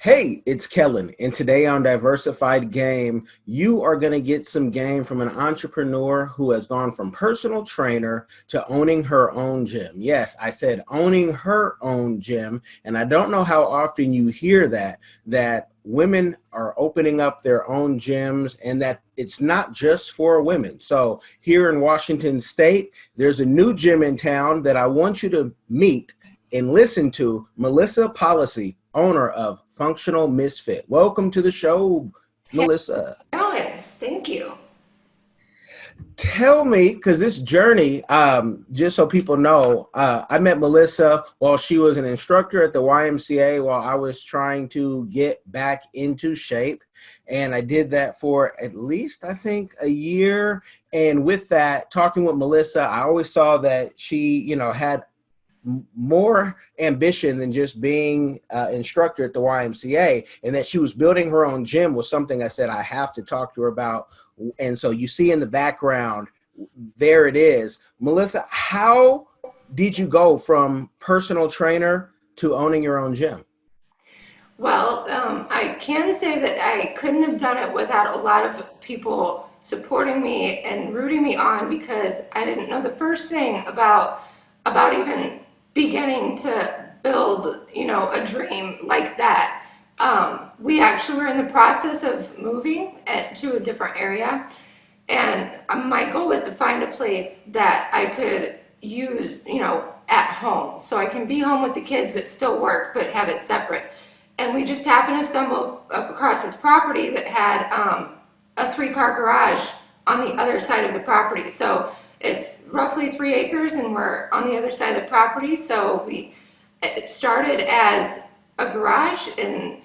Hey, it's Kellen, and today on Diversified Game, you are going to get some game from an entrepreneur who has gone from personal trainer to owning her own gym. Yes, I said owning her own gym, and I don't know how often you hear that women are opening up their own gyms and that it's not just for women. So here in Washington State, there's a new gym in town that I want you to meet and listen to. Melissa Policy, owner of Functional Misfit. Welcome to the show, Hey, Melissa. Kellen, thank you. Tell me, because this journey, just so people know, I met Melissa while she was an instructor at the YMCA while I was trying to get back into shape. And I did that for at least, I think, a year. And with that, talking with Melissa, I always saw that she, had more ambition than just being instructor at the YMCA, and that she was building her own gym was something I said I have to talk to her about. And so you see in the background, there it is. Melissa, how did you go from personal trainer to owning your own gym? I can say that I couldn't have done it without a lot of people supporting me and rooting me on because I didn't know the first thing about even beginning to build, a dream like that. We actually were in the process of moving to a different area, and my goal was to find a place that I could use, at home, so I can be home with the kids but still work, but have it separate. And we just happened to stumble across this property that had a three-car garage on the other side of the property. So it's roughly 3 acres, and we're on the other side of the property. So it started as a garage, and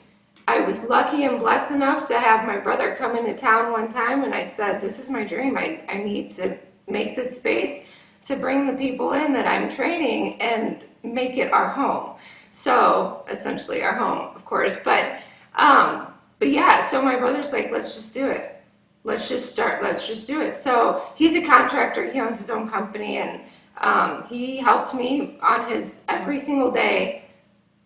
I was lucky and blessed enough to have my brother come into town one time, and I said, this is my dream. I need to make this space to bring the people in that I'm training and make it our home. So essentially our home, of course, but yeah, so my brother's like, let's just do it. Let's just do it. So he's a contractor, he owns his own company, and he helped me on his every day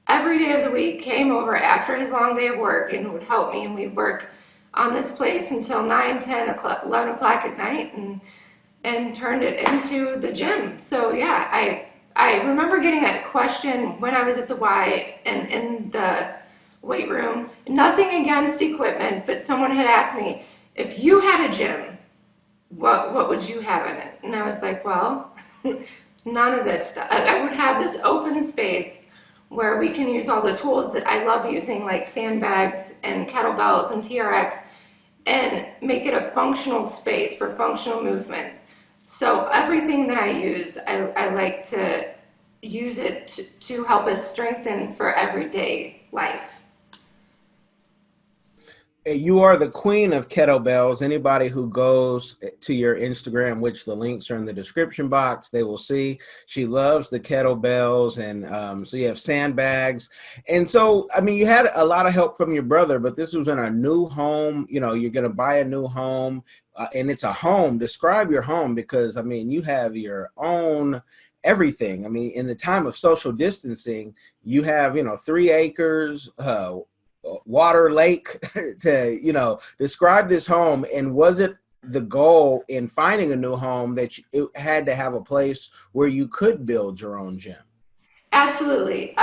of the week, came over after his long day of work and would help me, and we'd work on this place until 9, 10 o'clock, 11 o'clock at night, and turned it into the gym. So yeah, I remember getting that question when I was at the Y and in the weight room. Nothing against equipment, but someone had asked me, if you had a gym, what would you have in it? And I was like, well, none of this stuff. I would have this open space where we can use all the tools that I love using, like sandbags and kettlebells and TRX, and make it a functional space for functional movement. So everything that I use, I like to use it to help us strengthen for everyday life. You are the queen of kettlebells. Anybody who goes to your Instagram, which the links are in the description box, they will see she loves the kettlebells. And so you have sandbags. And so, I mean, you had a lot of help from your brother, but this was in a new home. You're going to buy a new home, and it's a home. Describe your home, because, I mean, you have your own everything. I mean, in the time of social distancing, you have, 3 acres, water, lake, to describe this home. And was it the goal in finding a new home that it had to have a place where you could build your own gym? Absolutely.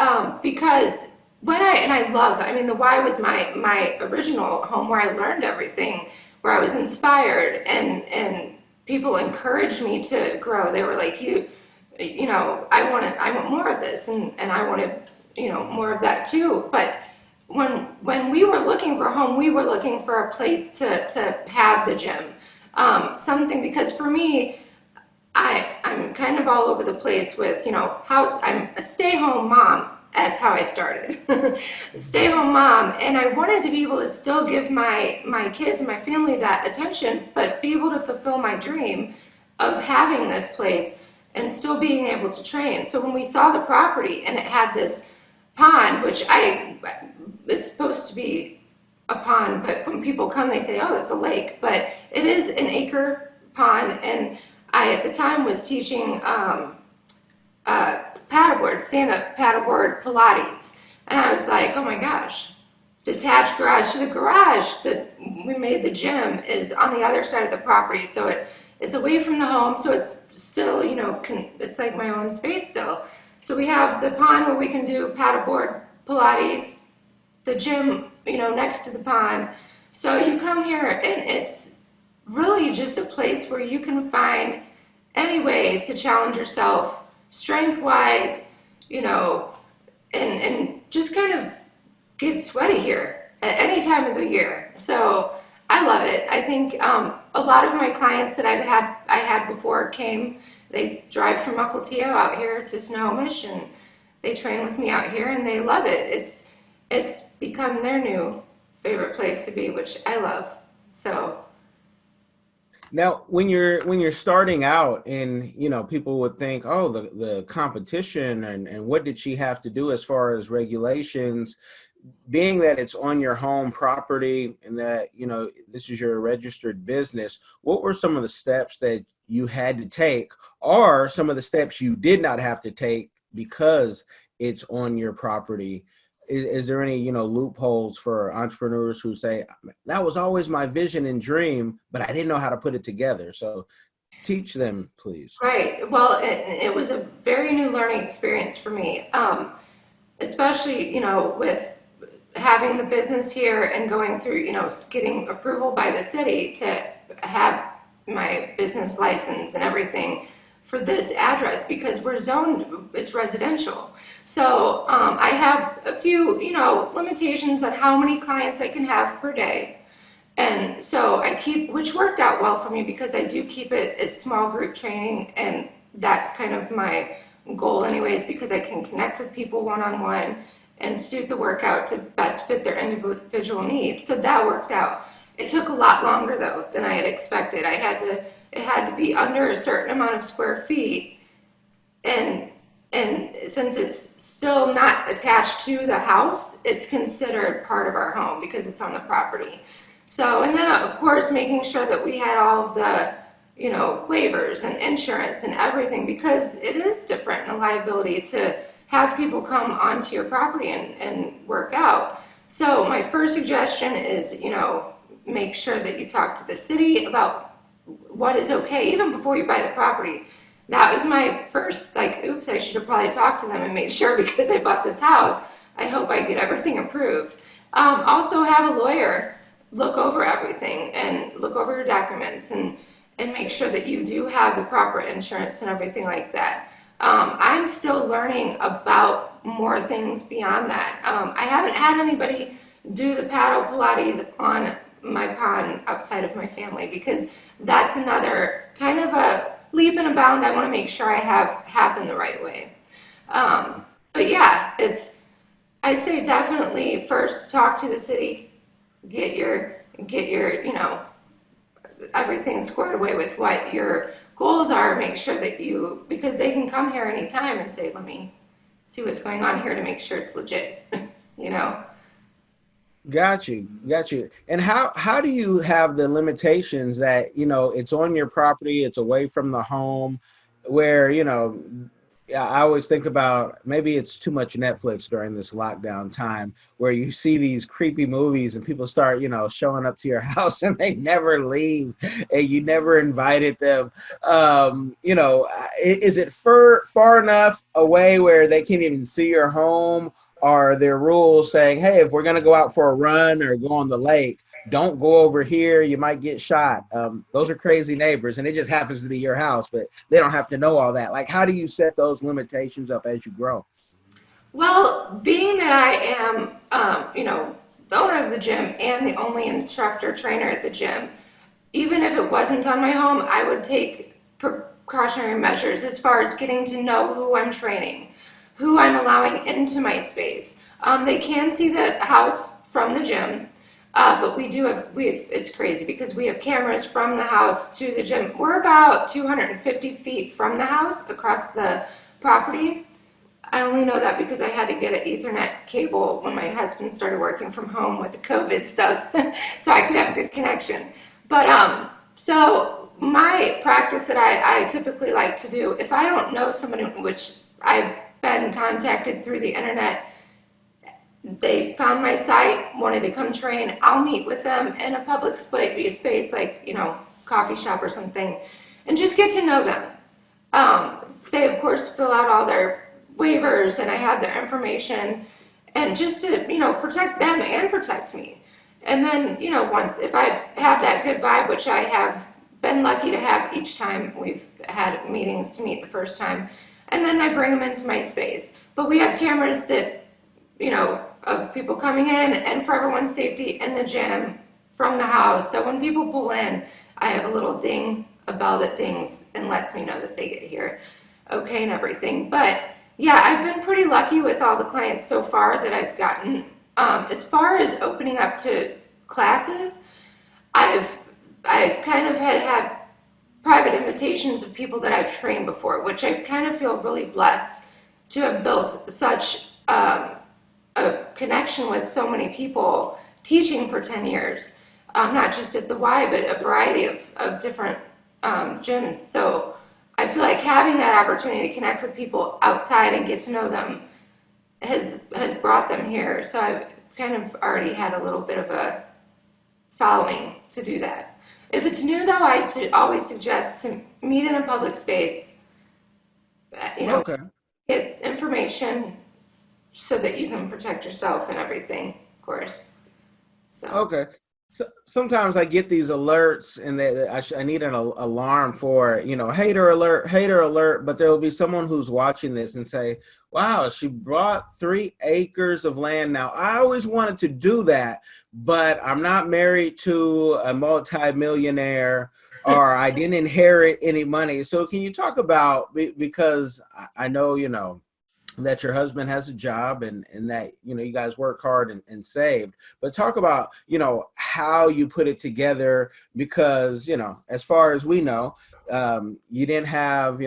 Because I mean, the Y was my original home where I learned everything, where I was inspired, and people encouraged me to grow. They were like, I want more of this, and I wanted, more of that too. But when we were looking for a home, we were looking for a place to have the gym. Something, because for me, I'm kind of all over the place with, I'm a stay-home mom. That's how I started. Stay-home mom, and I wanted to be able to still give my kids and my family that attention, but be able to fulfill my dream of having this place and still being able to train. So when we saw the property and it had this pond, which it's supposed to be a pond, but when people come, they say, oh, it's a lake. But it is an acre pond, and I, at the time, was teaching paddleboard, stand-up paddleboard Pilates. And I was like, oh my gosh, detached garage. So the garage that we made the gym is on the other side of the property. So it's away from the home. So it's still, it's like my own space still. So we have the pond where we can do paddleboard, Pilates, the gym, next to the pond. So you come here and it's really just a place where you can find any way to challenge yourself strength wise, and just kind of get sweaty here at any time of the year. So I love it. I think a lot of my clients that I had before came. They drive from Mukilteo out here to Snohomish, and they train with me out here, and they love it. It's become their new favorite place to be, which I love. So. Now, when you're starting out, and people would think, oh, the competition, and what did she have to do as far as regulations, being that it's on your home property and that this is your registered business. What were some of the steps that you had to take, or some of the steps you did not have to take because it's on your property? Is there any, loopholes for entrepreneurs who say, that was always my vision and dream, but I didn't know how to put it together? So teach them, please. Right. Well, it was a very new learning experience for me, especially, with having the business here and going through, getting approval by the city to have my business license and everything for this address, because we're zoned, it's residential. So I have a few, limitations on how many clients I can have per day. And so which worked out well for me, because I do keep it as small group training, and that's kind of my goal anyways, because I can connect with people one-on-one and suit the workout to best fit their individual needs. So that worked out. It took a lot longer though than I had expected. It had to be under a certain amount of square feet, and since it's still not attached to the house, it's considered part of our home because it's on the property. So, and then of course making sure that we had all of the waivers and insurance and everything, because it is different in a liability to have people come onto your property and work out. So my first suggestion is, make sure that you talk to the city about what is okay, even before you buy the property. That was my first, oops, I should have probably talked to them and made sure, because I bought this house. I hope I get everything approved. Also have a lawyer look over everything and look over your documents and make sure that you do have the proper insurance and everything like that. I'm still learning about more things beyond that. I haven't had anybody do the paddle Pilates on my pond outside of my family, because that's another kind of a leap and a bound I want to make sure I have happen the right way. But yeah, I say definitely first talk to the city, get your everything squared away with what your goals are. Make sure that because they can come here anytime and say, let me see what's going on here to make sure it's legit, Got you. And how do you have the limitations that, it's on your property, it's away from the home, where, I always think about, maybe it's too much Netflix during this lockdown time, where you see these creepy movies and people start, showing up to your house and they never leave and you never invited them. Is it far enough away where they can't even see your home? Are there rules saying, hey, if we're going to go out for a run or go on the lake, don't go over here, you might get shot? Those are crazy neighbors, and it just happens to be your house, but they don't have to know all that. How do you set those limitations up as you grow? Well, being that I am, the owner of the gym and the only instructor trainer at the gym, even if it wasn't on my home, I would take precautionary measures as far as getting to know who I'm training, who I'm allowing into my space. They can see the house from the gym, but it's crazy because we have cameras from the house to the gym. We're about 250 feet from the house across the property. I only know that because I had to get an Ethernet cable when my husband started working from home with the COVID stuff, so I could have a good connection. But so my practice that I typically like to do, if I don't know somebody, which I've been contacted through the internet they found my site, wanted to come train, I'll meet with them in a public space like, coffee shop or something, and just get to know them. They, of course, fill out all their waivers, and I have their information, and just to, protect them and protect me. And then, once, if I have that good vibe, which I have been lucky to have each time we've had meetings to meet the first time, and then I bring them into my space. But we have cameras that, of people coming in, and for everyone's safety in the gym, from the house. So when people pull in, I have a little ding, a bell that dings and lets me know that they get here okay and everything. But yeah, I've been pretty lucky with all the clients so far that I've gotten. As far as opening up to classes, I kind of had private invitations of people that I've trained before, which I kind of feel really blessed to have built such a connection with so many people teaching for 10 years, not just at the Y, but a variety of different gyms. So I feel like having that opportunity to connect with people outside and get to know them has brought them here. So I've kind of already had a little bit of a following to do that. If it's new, though, I always suggest to meet in a public space, Okay. get information so that you can protect yourself and everything, of course. So. Okay. So sometimes I get these alerts, and I need an alarm for, hater alert. But there will be someone who's watching this and say, wow, she bought 3 acres of land. Now, I always wanted to do that, but I'm not married to a multimillionaire, or I didn't inherit any money. So can you talk about, because I know, that your husband has a job, and that, you guys work hard and saved, but talk about, how you put it together, because, as far as we know, you didn't have,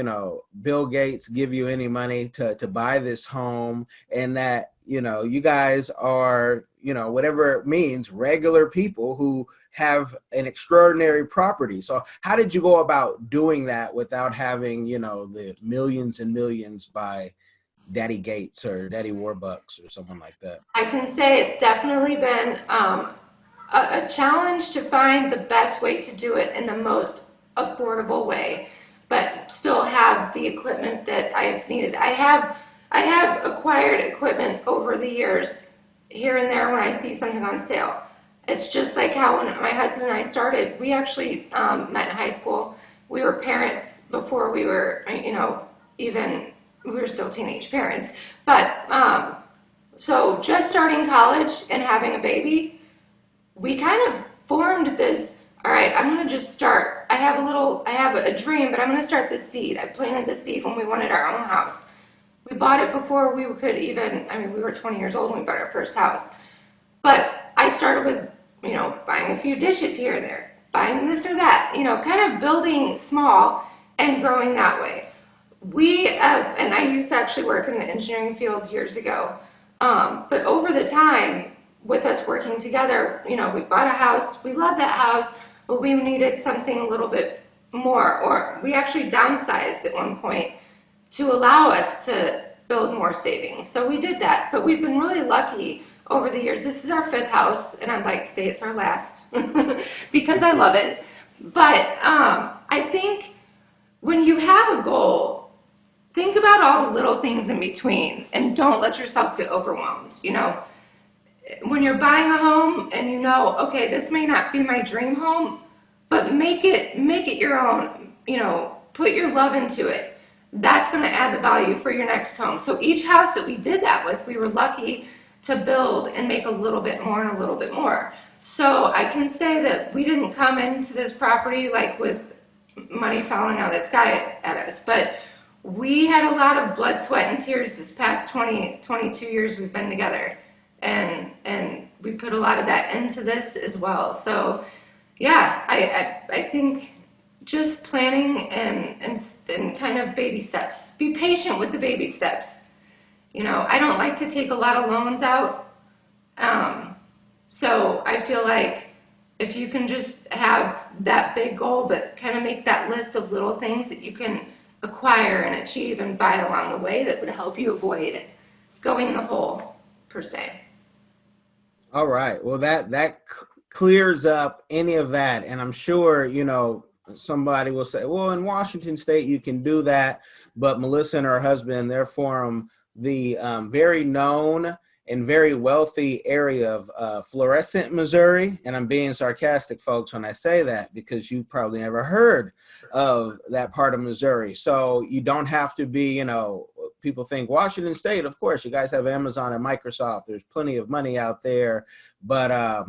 Bill Gates give you any money to buy this home, and that, you guys are, whatever it means, regular people who have an extraordinary property. So how did you go about doing that without having, the millions and millions by Daddy Gates or Daddy Warbucks or someone like that? I can say it's definitely been a challenge to find the best way to do it in the most affordable way, but still have the equipment that I've needed. I have acquired equipment over the years, here and there, when I see something on sale. It's just like how when my husband and I started, we actually met in high school. We were parents before we were, even we were still teenage parents. But so just starting college and having a baby, we kind of formed this, all right, I'm going to just start. I have a dream, but I'm going to start this seed. I planted this seed when we wanted our own house. We bought it before we could even, we were 20 years old when we bought our first house. But I started with, buying a few dishes here and there, buying this or that, kind of building small and growing that way. And I used to actually work in the engineering field years ago. But over the time, with us working together, we bought a house, we loved that house, but we needed something a little bit more, or we actually downsized at one point to allow us to build more savings. So we did that, but we've been really lucky over the years. This is our 5th house, and I'd like to say it's our last because I love it. But I think when you have a goal, think about all the little things in between, and don't let yourself get overwhelmed. When you're buying a home and okay, this may not be my dream home, but make it your own, put your love into it. That's going to add the value for your next home. So each house that we did that with, we were lucky to build and make a little bit more and a little bit more. So I can say that we didn't come into this property like with money falling out of the sky at us, but we had a lot of blood, sweat, and tears this past 22 years we've been together. And we put a lot of that into this as well. So yeah, I think just planning and kind of baby steps. Be patient with the baby steps. I don't like to take a lot of loans out. So I feel like if you can just have that big goal, but kind of make that list of little things that you can acquire and achieve and buy along the way, that would help you avoid going in the hole, per se. All right. Well, that clears up any of that, and I'm sure somebody will say, "Well, in Washington State, you can do that," but Melissa and her husband, they're from the very known and very wealthy area of Florissant, Missouri, and I'm being sarcastic, folks, when I say that because you've probably never heard of that part of Missouri. So you don't have to be, people think Washington State, of course, you guys have Amazon and Microsoft. There's plenty of money out there, but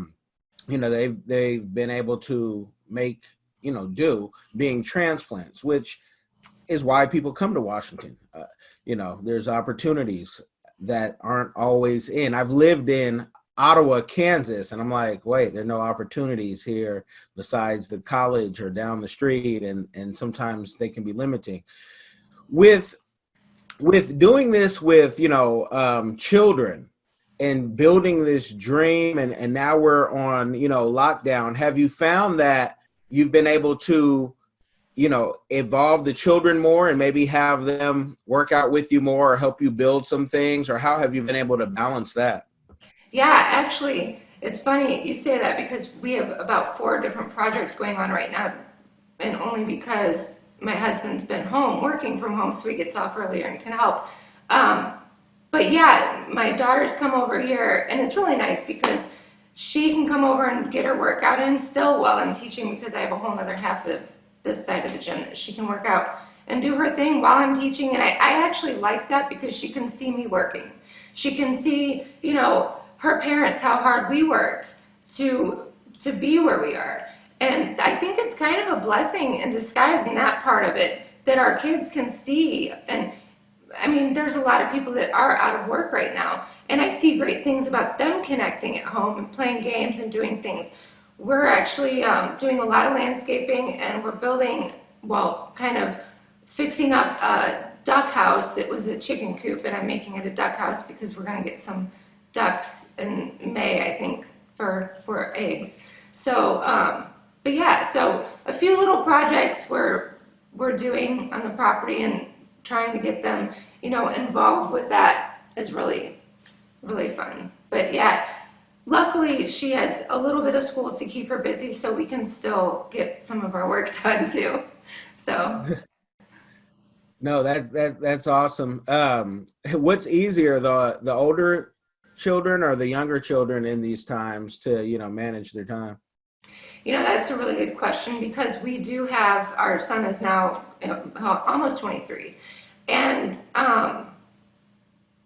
they've been able to make do being transplants, which is why people come to Washington. There's opportunities that aren't always in. I've lived in Ottawa, Kansas, and I'm like, wait, there are no opportunities here besides the college or down the street, and sometimes they can be limiting. With doing this with children and building this dream, and now we're on lockdown, have you found that you've been able to evolve the children more and maybe have them work out with you more or help you build some things, or how have you been able to balance that? Yeah, actually, it's funny you say that because we have about 4 different projects going on right now, and only because my husband's been home working from home, so he gets off earlier and can help. Um, but yeah, my daughter's come over here, and it's really nice because she can come over and get her workout in still while I'm teaching, because I have a whole other half of this side of the gym that she can work out and do her thing while I'm teaching. And I actually like that because she can see me working. She can see, her parents, how hard we work to be where we are. And I think it's kind of a blessing in disguise in that part of it, that our kids can see. And I mean, there's a lot of people that are out of work right now, and I see great things about them connecting at home and playing games and doing things. We're actually doing a lot of landscaping, and we're building, well, kind of fixing up a duck house. It was a chicken coop, and I'm making it a duck house because we're going to get some ducks in May, I think, for eggs. So, but yeah, so a few little projects we're doing on the property, and trying to get them, involved with that is really, really fun. But yeah, luckily she has a little bit of school to keep her busy, so we can still get some of our work done too. So No, that's awesome. What's easier, the older children or the younger children in these times to manage their time? that's a really good question, because we do have, our son is now almost 23, and I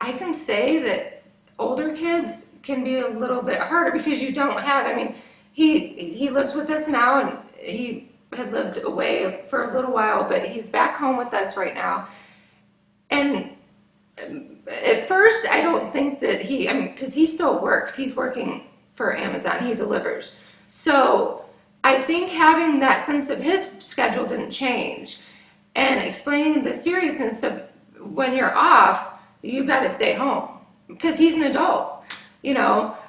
can say that older kids can be a little bit harder because you don't have, I mean, he lives with us now, and he had lived away for a little while, but he's back home with us right now. And at first, I don't think that I mean, because he still works, he's working for Amazon, he delivers. So I think having that sense of his schedule didn't change, and explaining the seriousness of when you're off, you got to stay home because he's an adult,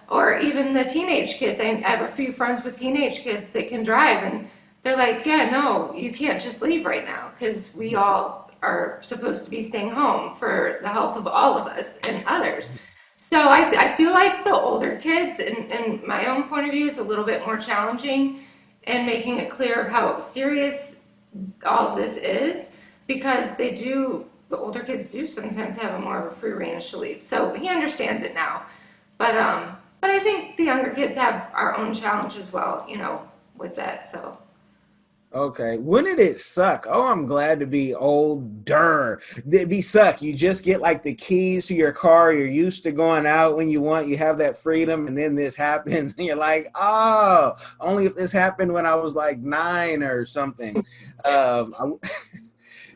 or even the teenage kids. I have a few friends with teenage kids that can drive, and they're like, yeah, no, you can't just leave right now because we all are supposed to be staying home for the health of all of us and others. So I feel like the older kids, in my own point of view, is a little bit more challenging, and making it clear of how serious all of this is, because the older kids do sometimes have a more of a free range to leave. So he understands it now. But I think the younger kids have our own challenge as well, with that. So Okay. Wouldn't it suck? Oh, I'm glad to be older. It'd be suck. You just get like the keys to your car. You're used to going out when you want. You have that freedom. And then this happens. And you're like, oh, only if this happened when I was like 9 or something. But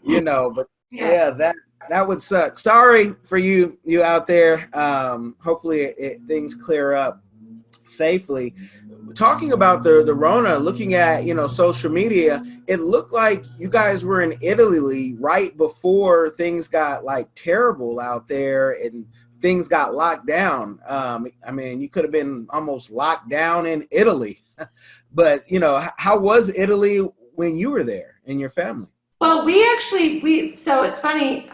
yeah. yeah, that would suck. Sorry for you out there. Hopefully things clear up safely. Talking about the Rona, looking at social media, it looked like you guys were in Italy right before things got like terrible out there and things got locked down. I mean, you could have been almost locked down in Italy, but how was Italy when you were there and your family? Well, so it's funny.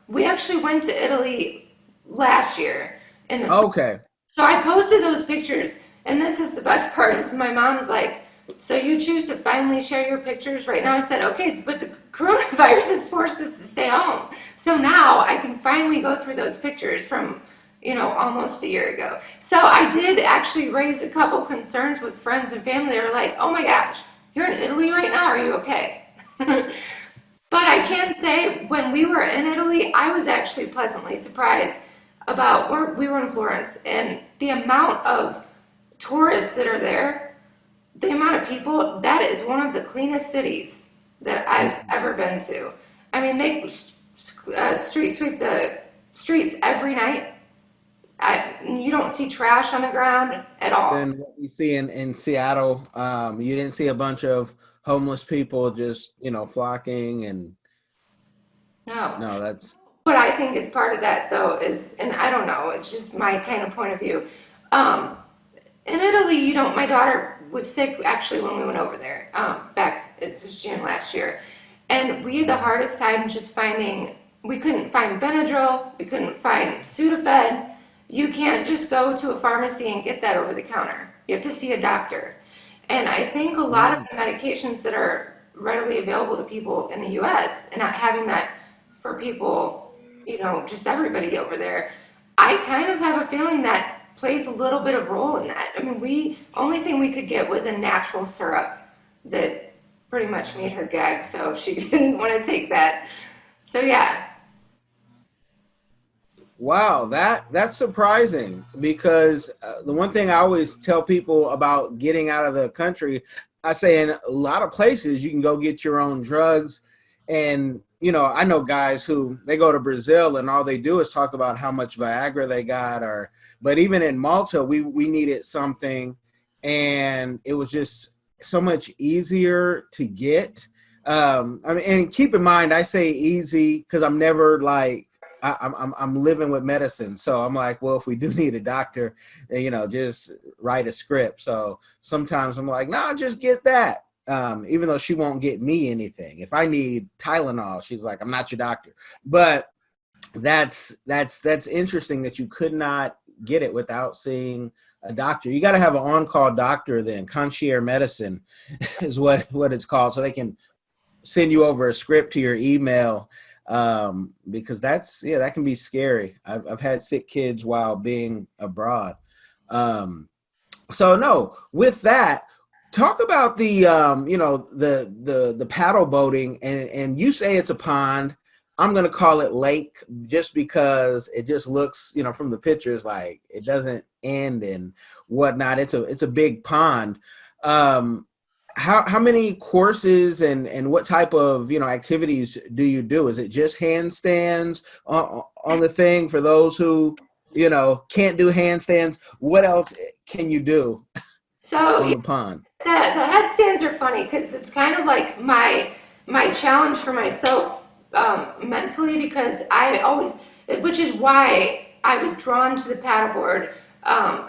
We actually went to Italy last year in the summer. Okay. So I posted those pictures, and this is the best part, is my mom's like, so you choose to finally share your pictures right now? I said, okay, but the coronavirus has forced us to stay home. So now I can finally go through those pictures from, almost a year ago. So I did actually raise a couple concerns with friends and family. They were like, oh my gosh, you're in Italy right now. Are you okay? But I can say when we were in Italy, I was actually pleasantly surprised about where we were in Florence and the amount of tourists that are there, the amount of people. That is one of the cleanest cities that I've ever been to. I mean, they street sweep the streets every night. You don't see trash on the ground at all. Than what you see in Seattle. You didn't see a bunch of homeless people just, flocking and No. no, that's What I think is part of that, though, is, and I don't know, it's just my kind of point of view. Um, in Italy, my daughter was sick actually when we went over there, back, it was June last year. And we had the hardest time just we couldn't find Benadryl, we couldn't find Sudafed. You can't just go to a pharmacy and get that over the counter. You have to see a doctor. And I think a lot of the medications that are readily available to people in the US and not having that for people, just everybody over there, I kind of have a feeling that plays a little bit of role in that. I mean, only thing we could get was a natural syrup that pretty much made her gag, so she didn't want to take that. So yeah. wow, that's surprising because the one thing I always tell people about getting out of the country, I say in a lot of places you can go get your own drugs. And, I know guys who they go to Brazil and all they do is talk about how much Viagra they got, but even in Malta, we needed something and it was just so much easier to get. I mean, and keep in mind, I say easy because I'm never like, I'm living with medicine. So I'm like, well, if we do need a doctor, just write a script. So sometimes I'm like, nah, just get that. Even though she won't get me anything. If I need Tylenol, she's like, I'm not your doctor. But that's interesting that you could not get it without seeing a doctor. You got to have an on-call doctor then. Concierge medicine is what it's called. So they can send you over a script to your email, because that can be scary. I've had sick kids while being abroad. So no, with that, talk about the the paddle boating, and you say it's a pond. I'm gonna call it lake just because it just looks, from the pictures like it doesn't end and whatnot. It's a big pond. How many courses and what type of activities do you do? Is it just handstands on the thing for those who can't do handstands? What else can you do So on the pond? the headstands are funny because it's kind of like my challenge for myself, mentally, because which is why I was drawn to the paddleboard.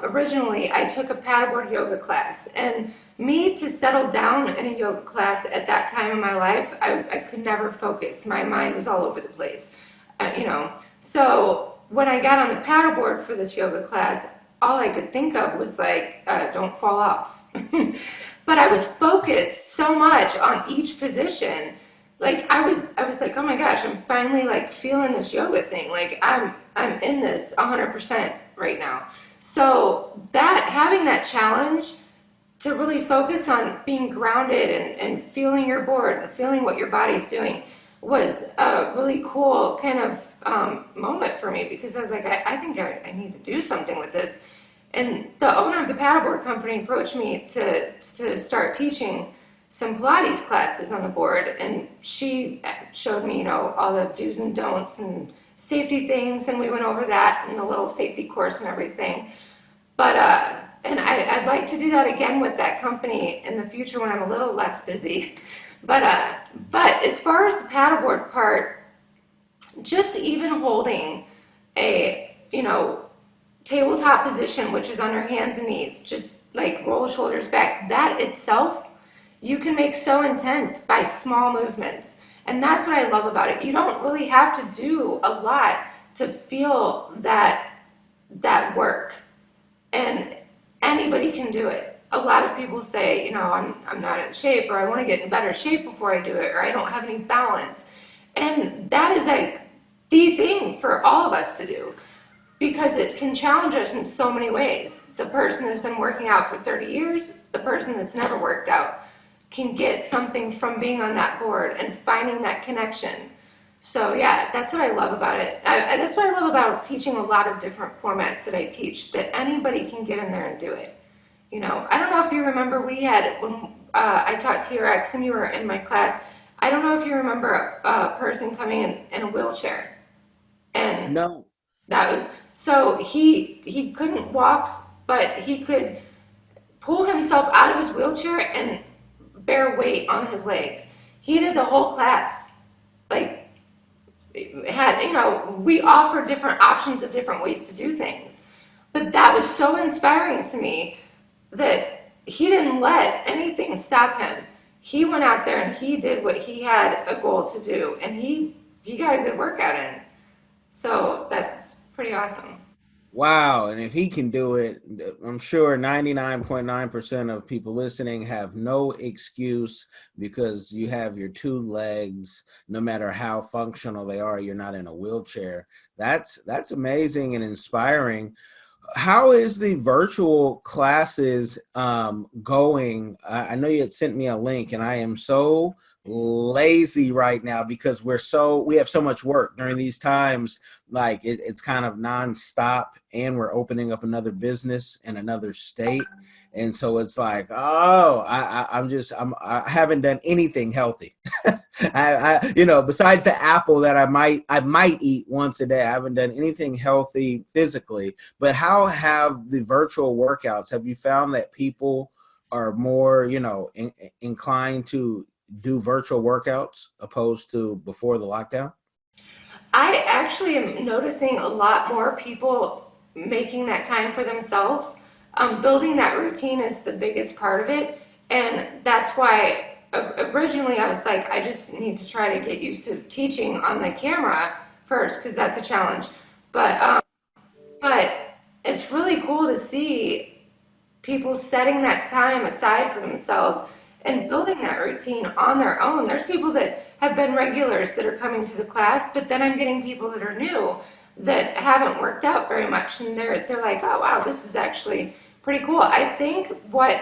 Originally, I took a paddleboard yoga class, and to settle down in a yoga class at that time in my life, I could never focus. My mind was all over the place, So when I got on the paddleboard for this yoga class, all I could think of was like, don't fall off. But I was focused so much on each position. Like I was like, oh my gosh, I'm finally like feeling this yoga thing. Like I'm in this 100% right now. So having that challenge to really focus on being grounded and feeling your board and feeling what your body's doing was a really cool kind of moment for me, because I was like, I think I need to do something with this. And the owner of the paddleboard company approached me to start teaching some Pilates classes on the board, and she showed me, all the do's and don'ts and safety things, and we went over that in a little safety course and everything. But and I'd like to do that again with that company in the future when I'm a little less busy. But as far as the paddleboard part, just even holding a tabletop position, which is on your hands and knees, just like roll shoulders back, that itself you can make so intense by small movements. And that's what I love about it. You don't really have to do a lot to feel that work. anybody can do it. A lot of people say, I'm not in shape, or I want to get in better shape before I do it, or I don't have any balance. And that is like the thing for all of us to do, because it can challenge us in so many ways. The person that's been working out for 30 years, the person that's never worked out, can get something from being on that board and finding that connection. So yeah, that's what I love about it. That's what I love about teaching a lot of different formats that I teach, that anybody can get in there and do it. I don't know if you remember, we had, when I taught TRX and you were in my class, I don't know if you remember a person coming in a wheelchair. And No. that was, so he couldn't walk, but he could pull himself out of his wheelchair and bear weight on his legs. He did the whole class. Like, we offer different options of different ways to do things. But that was so inspiring to me that he didn't let anything stop him. He went out there and he did what he had a goal to do, and he got a good workout in. So that's pretty awesome. Wow. And if he can do it, I'm sure 99.9% of people listening have no excuse, because you have your two legs. No matter how functional they are, you're not in a wheelchair. That's amazing and inspiring. How is the virtual classes going? I know you had sent me a link, and I am so lazy right now because we have so much work during these times. Like it's kind of nonstop, and we're opening up another business in another state. And so it's like, oh, I haven't done anything healthy. Besides the apple that I might eat once a day, I haven't done anything healthy physically. But how have the virtual workouts, have you found that people are more, inclined to do virtual workouts opposed to before the lockdown? I actually am noticing a lot more people making that time for themselves. Building that routine is the biggest part of it. And that's why originally I was like, I just need to try to get used to teaching on the camera first, because that's a challenge. But it's really cool to see people setting that time aside for themselves and building that routine on their own. There's people that have been regulars that are coming to the class, but then I'm getting people that are new that haven't worked out very much, and they're like, oh wow, this is actually pretty cool. I think my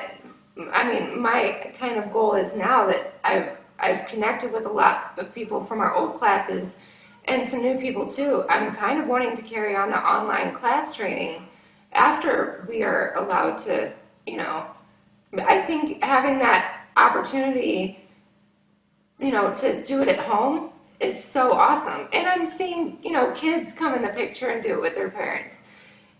kind of goal is now that I've connected with a lot of people from our old classes and some new people too. I'm kind of wanting to carry on the online class training after we are allowed to, I think having that opportunity, to do it at home is so awesome. And I'm seeing, kids come in the picture and do it with their parents.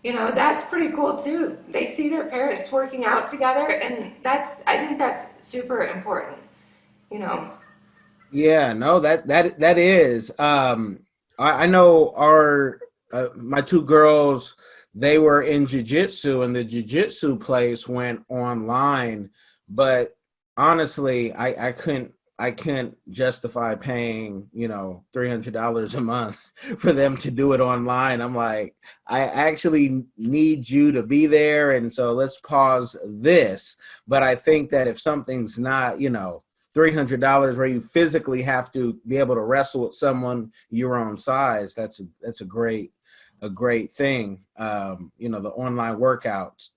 That's pretty cool too. They see their parents working out together, and I think that's super important, Yeah, no, that is. I know my two girls, they were in jiu-jitsu, and the jiu-jitsu place went online, but honestly, I couldn't justify paying, $300 a month for them to do it online. I'm like, I actually need you to be there. And so let's pause this. But I think that if something's not, $300 where you physically have to be able to wrestle with someone your own size, that's a great thing. The online workouts.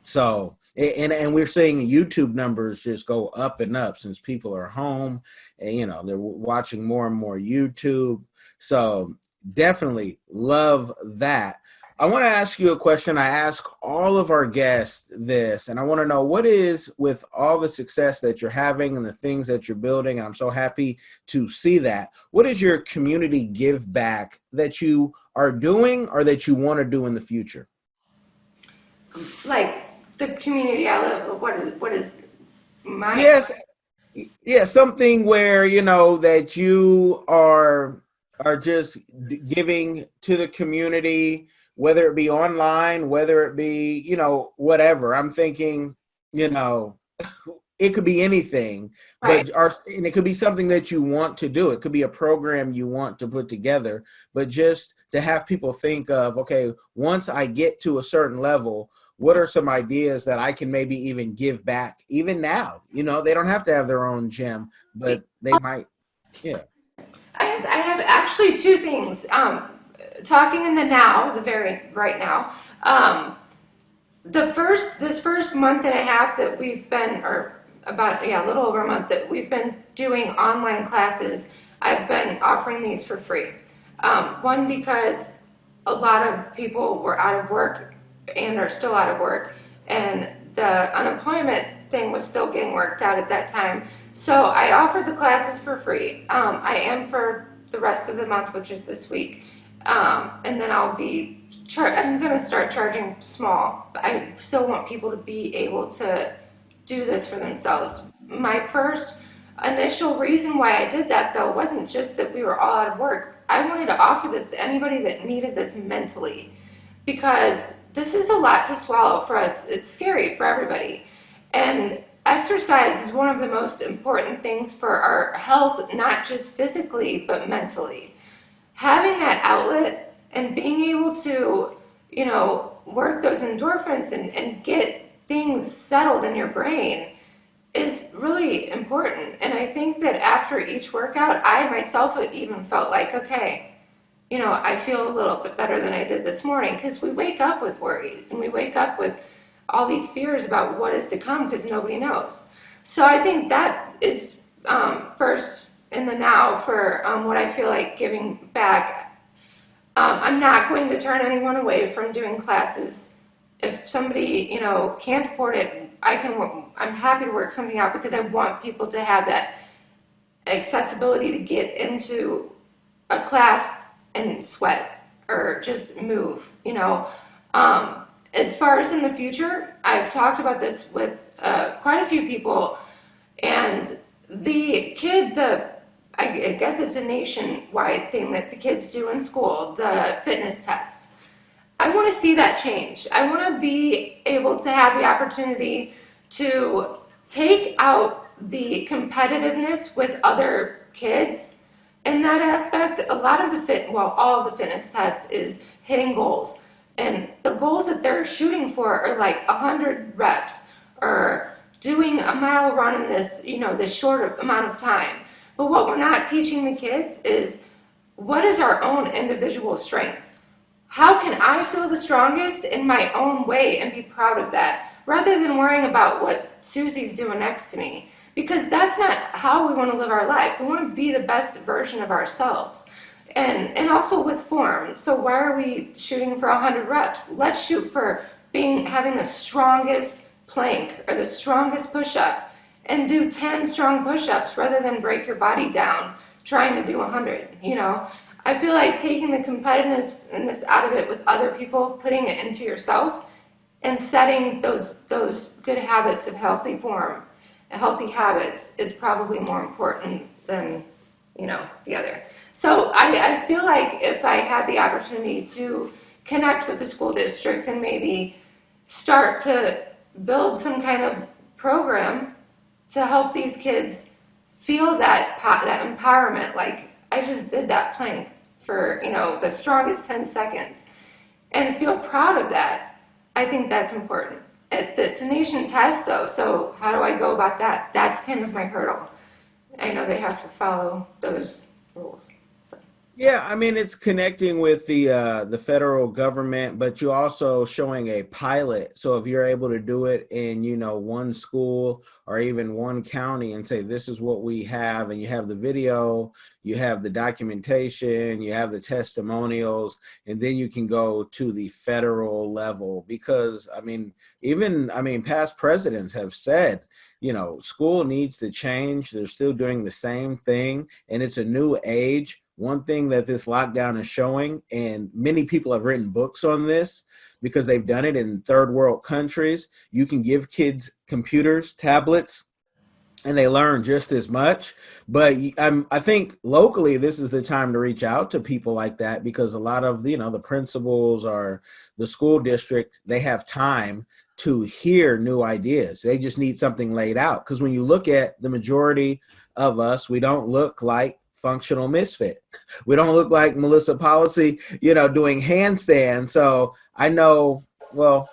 So, and we're seeing YouTube numbers just go up and up since people are home, and they're watching more and more YouTube. So definitely love that. I want to ask you a question. I ask all of our guests this, and I want to know, what is, with all the success that you're having and the things that you're building, I'm so happy to see that. What is your community give back that you are doing or that you want to do in the future? like the community I live. What is my? Yes. Yeah, something where, that you are just giving to the community, whether it be online, whether it be, whatever. I'm thinking, it could be anything, Right. and it could be something that you want to do. It could be a program you want to put together, but just to have people think of, okay, once I get to a certain level, what are some ideas that I can maybe even give back even now? They don't have to have their own gym, but they might. Yeah. I have actually two things. Talking in the now, the very right now. This first month and a half that we've been, or about, yeah, a little over a month that we've been doing online classes, I've been offering these for free. One, because a lot of people were out of work and are still out of work, and the unemployment thing was still getting worked out at that time. So I offered the classes for free. I am for the rest of the month, which is this week. And then I'm going to start charging small, but I still want people to be able to do this for themselves. My first initial reason why I did that, though, wasn't just that we were all out of work. I wanted to offer this to anybody that needed this mentally, because this is a lot to swallow for us. It's scary for everybody. And exercise is one of the most important things for our health, not just physically, but mentally. Having that outlet and being able to, work those endorphins and get things settled in your brain is really important. And I think that after each workout, I myself have even felt like, okay, I feel a little bit better than I did this morning, because we wake up with worries and we wake up with all these fears about what is to come, because nobody knows. So I think that is first in the now for what I feel like giving back. I'm not going to turn anyone away from doing classes. If somebody, can't afford it, I'm happy to work something out, because I want people to have that accessibility to get into a class and sweat or just move, As far as in the future, I've talked about this with quite a few people, and I guess it's a nationwide thing that the kids do in school, the fitness test. I want to see that change. I want to be able to have the opportunity to take out the competitiveness with other kids in that aspect. A lot of all of the fitness test is hitting goals. And the goals that they're shooting for are like 100 reps or doing a mile run in this short amount of time. But what we're not teaching the kids is, what is our own individual strength? How can I feel the strongest in my own way and be proud of that, rather than worrying about what Susie's doing next to me? Because that's not how we want to live our life. We want to be the best version of ourselves. And also with form. So why are we shooting for 100 reps? Let's shoot for having the strongest plank or the strongest push-up, and do 10 strong push-ups rather than break your body down trying to do 100. I feel like taking the competitiveness out of it with other people, putting it into yourself, and setting those good habits of healthy form, healthy habits, is probably more important than the other. So I feel like if I had the opportunity to connect with the school district and maybe start to build some kind of program to help these kids feel that empowerment, like I just did that plank for the strongest 10 seconds, and feel proud of that, I think that's important. It's a nation test though, so how do I go about that? That's kind of my hurdle. I know they have to follow those rules. So. Yeah, I mean, it's connecting with the federal government, but you're also showing a pilot. So if you're able to do it in, one school or even one county and say, this is what we have, and you have the video, you have the documentation, you have the testimonials, and then you can go to the federal level. Because, past presidents have said, school needs to change. They're still doing the same thing, and it's a new age. One thing that this lockdown is showing, and many people have written books on this because they've done it in third world countries, you can give kids computers, tablets, and they learn just as much. But I think locally, this is the time to reach out to people like that, because a lot of the principals or the school district, they have time to hear new ideas. They just need something laid out. Because when you look at the majority of us, we don't look like functional misfit. We don't look like Melissa Policy, doing handstands. So I know, well,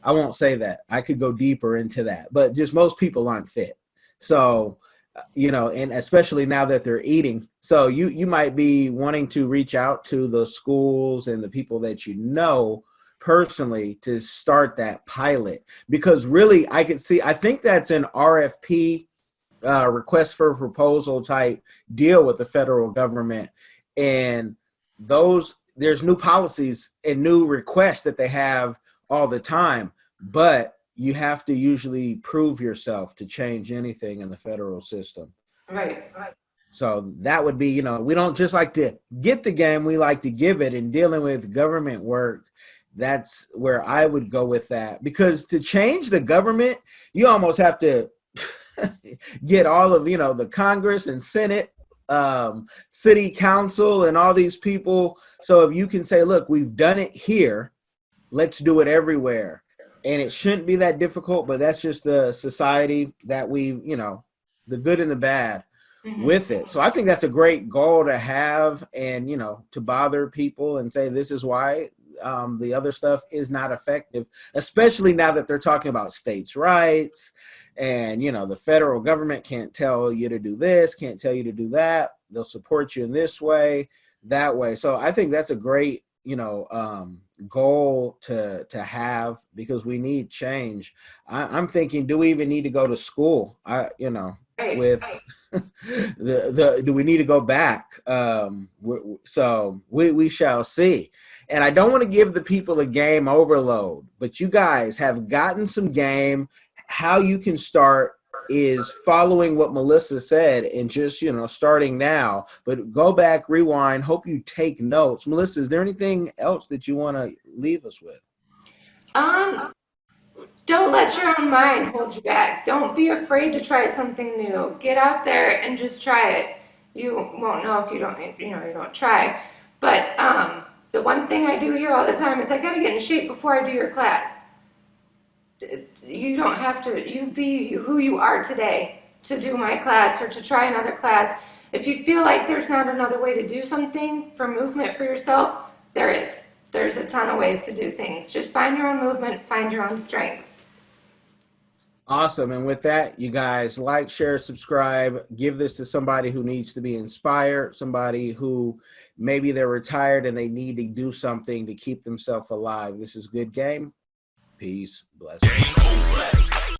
I won't say that. I could go deeper into that, but just most people aren't fit. So, and especially now that they're eating. So you might be wanting to reach out to the schools and the people that personally to start that pilot, because really I think that's an RFP, request for proposal type deal with the federal government. And there's new policies and new requests that they have all the time, but you have to usually prove yourself to change anything in the federal system. Right. So that would be, we don't just like to get the game, we like to give it. And dealing with government work, that's where I would go with that, because to change the government, you almost have to get all of, the Congress and Senate, city council and all these people. So if you can say, look, we've done it here, let's do it everywhere. And it shouldn't be that difficult, but that's just the society that the good and the bad with it. So I think that's a great goal to have, and, to bother people and say, this is why the other stuff is not effective, especially now that they're talking about states' rights. And, the federal government can't tell you to do this, can't tell you to do that. They'll support you in this way, that way. So I think that's a great, goal to have, because we need change. I'm thinking, do we even need to go to school? With do we need to go back? So we shall see. And I don't want to give the people a game overload, but you guys have gotten some game. How you can start is following what Melissa said and just, starting now. But go back, rewind, hope you take notes. Melissa, is there anything else that you want to leave us with? Don't let your own mind hold you back. Don't be afraid to try something new. Get out there and just try it. You won't know if you don't try. But the one thing I do here all the time is I got to get in shape before I do your class. You don't have to, you be who you are today to do my class or to try another class. If you feel like there's not another way to do something for movement for yourself, there is. There's a ton of ways to do things. Just find your own movement, find your own strength. Awesome. And with that, you guys, like, share, subscribe, give this to somebody who needs to be inspired, somebody who maybe they're retired and they need to do something to keep themselves alive. This is Good Game. Peace. Blessings.